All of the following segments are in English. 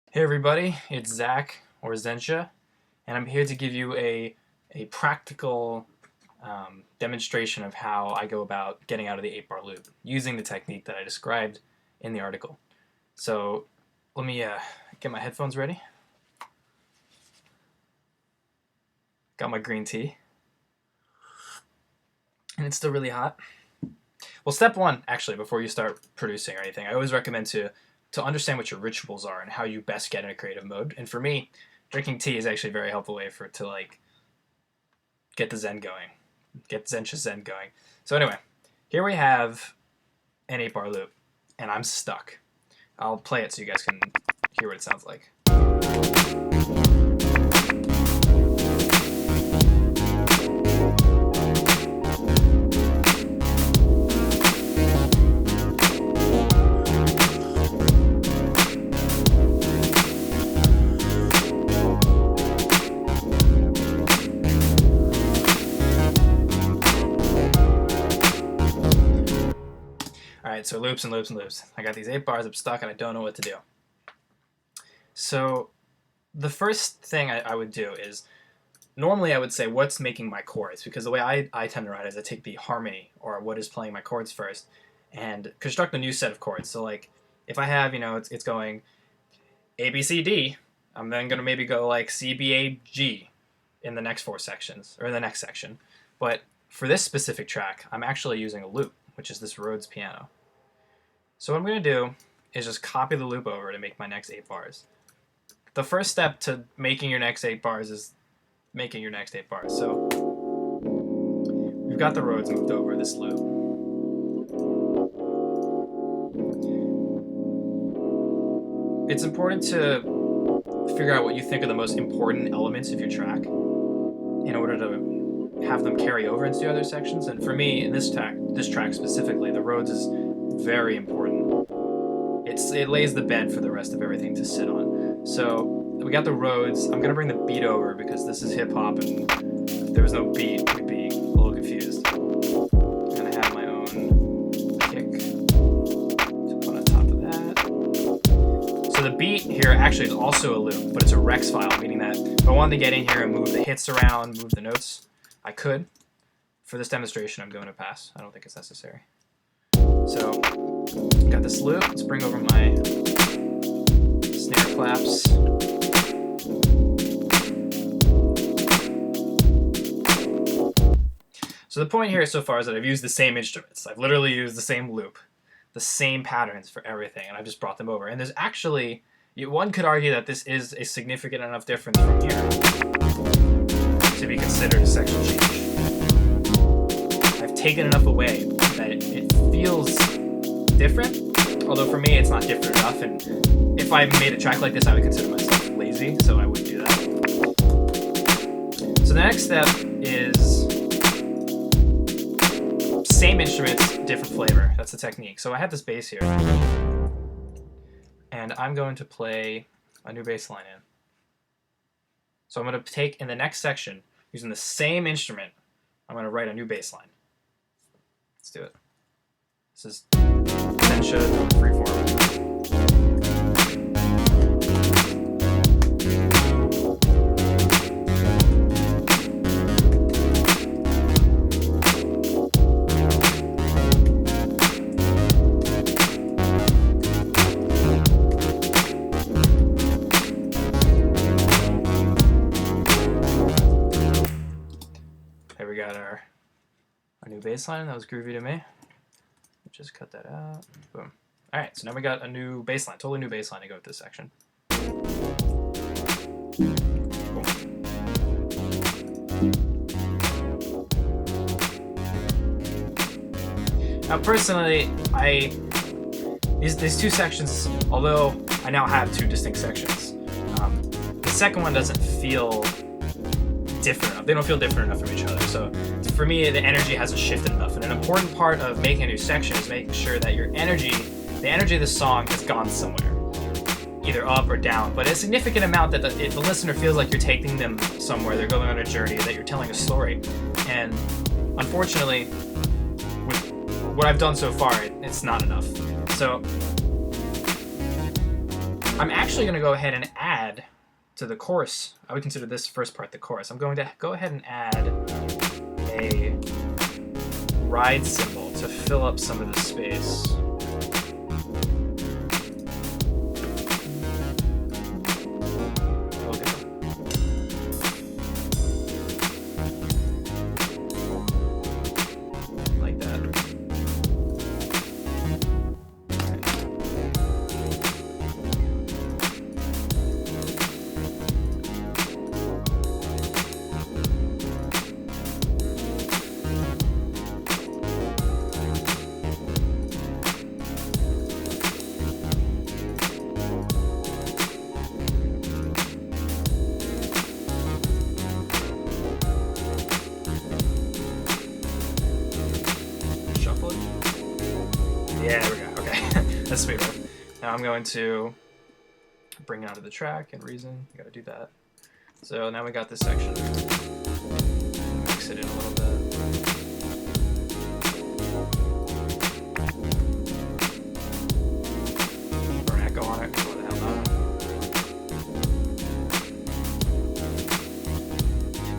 Hey everybody, it's Zach or Zencha, and I'm here to give you a practical demonstration of how I go about getting out of the 8-bar loop using the technique that I described in the article. So let me get my headphones ready. Got my green tea, and it's still really hot. Well, step one, actually, before you start producing or anything, I always recommend to understand what your rituals are and how you best get in a creative mode. And for me, drinking tea is actually a very helpful way to get the zen going, get Zencha zen going. So anyway, here we have an 8-bar loop, and I'm stuck. I'll play it so you guys can hear what it sounds like. Alright, so loops and loops and loops. I got these 8 bars, I'm stuck, and I don't know what to do. So the first thing I would do is, normally I would say what's making my chords, because the way I tend to write is I take the harmony, or what is playing my chords first, and construct a new set of chords. So like, if I have, it's going A, B, C, D, I'm then going to maybe go like C, B, A, G in the next 4 sections, or the next section. But for this specific track, I'm actually using a loop, which is this Rhodes piano. So what I'm going to do is just copy the loop over to make my next 8 bars. The first step to making your next 8 bars is making your next 8 bars. So we've got the Rhodes moved over, this loop. It's important to figure out what you think are the most important elements of your track in order to have them carry over into the other sections. And for me, in this track specifically, the Rhodes is very important. It lays the bed for the rest of everything to sit on. So we got the Rhodes. I'm gonna bring the beat over because this is hip hop, and if there was no beat, we'd be a little confused. And I have my own kick to put on top of that. So the beat here actually is also a loop, but it's a Rex file, meaning that if I wanted to get in here and move the hits around, move the notes, I could. For this demonstration, I'm going to pass. I don't think it's necessary. So, got this loop. Let's bring over my snare claps. So the point here so far is that I've used the same instruments. I've literally used the same loop, the same patterns for everything, and I've just brought them over. And there's actually, one could argue that this is a significant enough difference from here to be considered a section change. I've taken enough away that it feels different, although for me it's not different enough, and if I made a track like this I would consider myself lazy, so I wouldn't do that. So the next step is same instruments, different flavor. That's the technique. So I have this bass here, and I'm going to play a new bass line in. So I'm going to take, in the next section, using the same instrument, I'm going to write a new bass line. Let's do it. This is Zencha freeform. There we got our new bass line. That was groovy to me. Just cut that out. Boom. All right, so now we got a new bass line, totally new bass line to go with this section. Cool. Now, personally, these 2 sections, although I now have 2 distinct sections, the second one doesn't feel different enough. They don't feel different enough from each other. So for me, the energy hasn't shifted enough. And an important part of making a new section is making sure that your energy, the energy of the song, has gone somewhere, either up or down, but a significant amount that the listener feels like you're taking them somewhere, they're going on a journey, that you're telling a story. And unfortunately, with what I've done so far, it's not enough. So I'm actually going to go ahead and add to the chorus. I would consider this first part the chorus. I'm going to go ahead and add a ride cymbal to fill up some of the space. Like that. Yeah, there we go. Okay, that's sweet. Now I'm going to bring it onto the track and reason. You gotta do that. So now we got this section. Mix it in a little bit. Or an echo on it. What the hell not?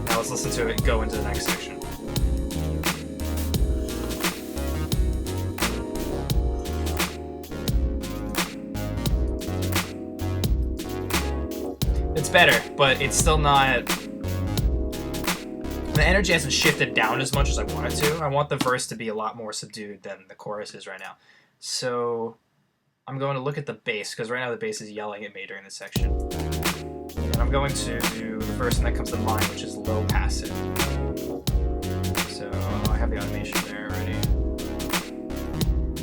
Now let's listen to it and go into the next section. It's better, but it's still not... The energy hasn't shifted down as much as I want it to. I want the verse to be a lot more subdued than the chorus is right now. So I'm going to look at the bass, because right now the bass is yelling at me during this section. And I'm going to do the first thing that comes to mind, which is low pass it. So I have the automation there already.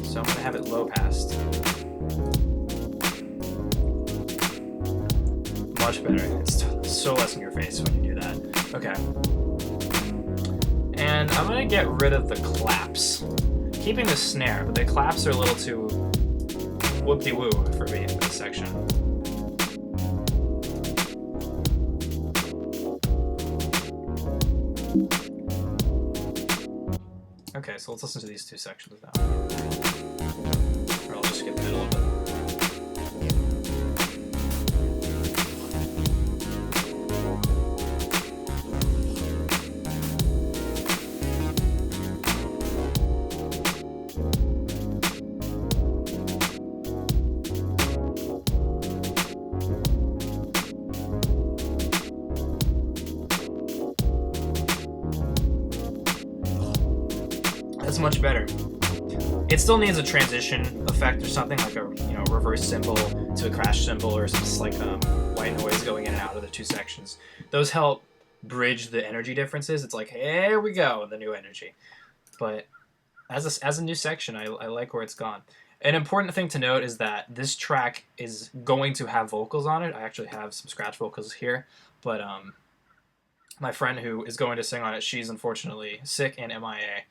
So I'm going to have it low passed. Much better. It's so less in your face when you do that. Okay. And I'm going to get rid of the claps. Keeping the snare, but the claps are a little too whoop-de-woo for me in this section. Okay, so let's listen to these two sections now. Or I'll just skip it a little bit. That's much better. It still needs a transition effect or something, like a reverse cymbal to a crash cymbal, or just like white noise going in and out of the two sections. Those help bridge the energy differences. It's like, here we go, the new energy. But as a new section, I like where it's gone. An important thing to note is that this track is going to have vocals on it. I actually have some scratch vocals here, but my friend who is going to sing on it, she's unfortunately sick and MIA.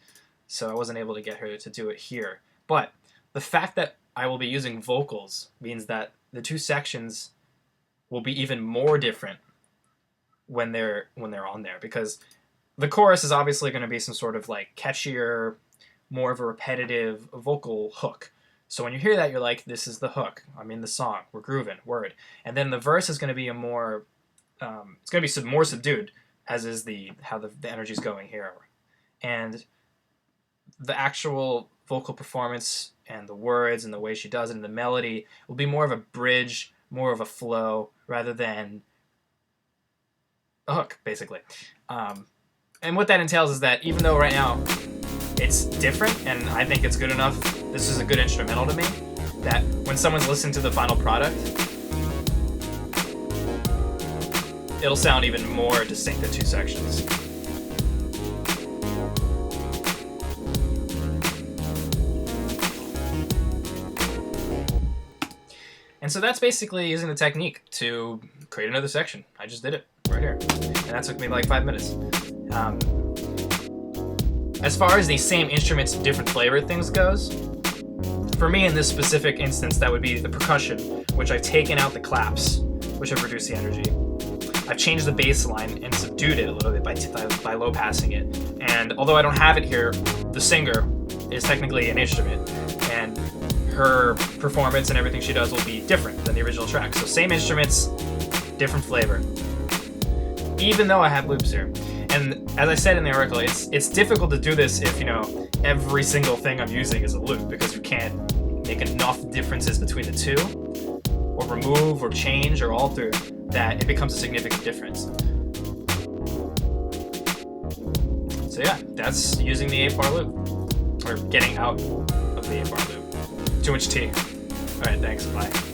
So I wasn't able to get her to do it here. But the fact that I will be using vocals means that the two sections will be even more different when they're on there, because the chorus is obviously going to be some sort of like catchier, more of a repetitive vocal hook. So when you hear that, you're like, this is the hook. I'm in the song. We're grooving. Word. And then the verse is going to be a more, it's going to be more subdued, as is how the energy is going here. And the actual vocal performance and the words and the way she does it and the melody will be more of a bridge, more of a flow, rather than a hook, basically. And what that entails is that even though right now it's different and I think it's good enough, this is a good instrumental to me, that when someone's listening to the final product, it'll sound even more distinct in two sections. And so that's basically using the technique to create another section. I just did it right here. And that took me like 5 minutes. As far as the same instruments, different flavor things goes, for me in this specific instance, that would be the percussion, which I've taken out the claps, which have reduced the energy. I've changed the bass line and subdued it a little bit by low passing it. And although I don't have it here, the singer is technically an instrument. And her performance and everything she does will be different than the original track. So same instruments, different flavor. Even though I have loops here. And as I said in the article, it's difficult to do this if, you know, every single thing I'm using is a loop, because you can't make enough differences between the two, or remove or change or alter, that it becomes a significant difference. So yeah, that's using the 8-bar loop, or getting out of the 8-bar loop. Too much tea. Alright, thanks, bye.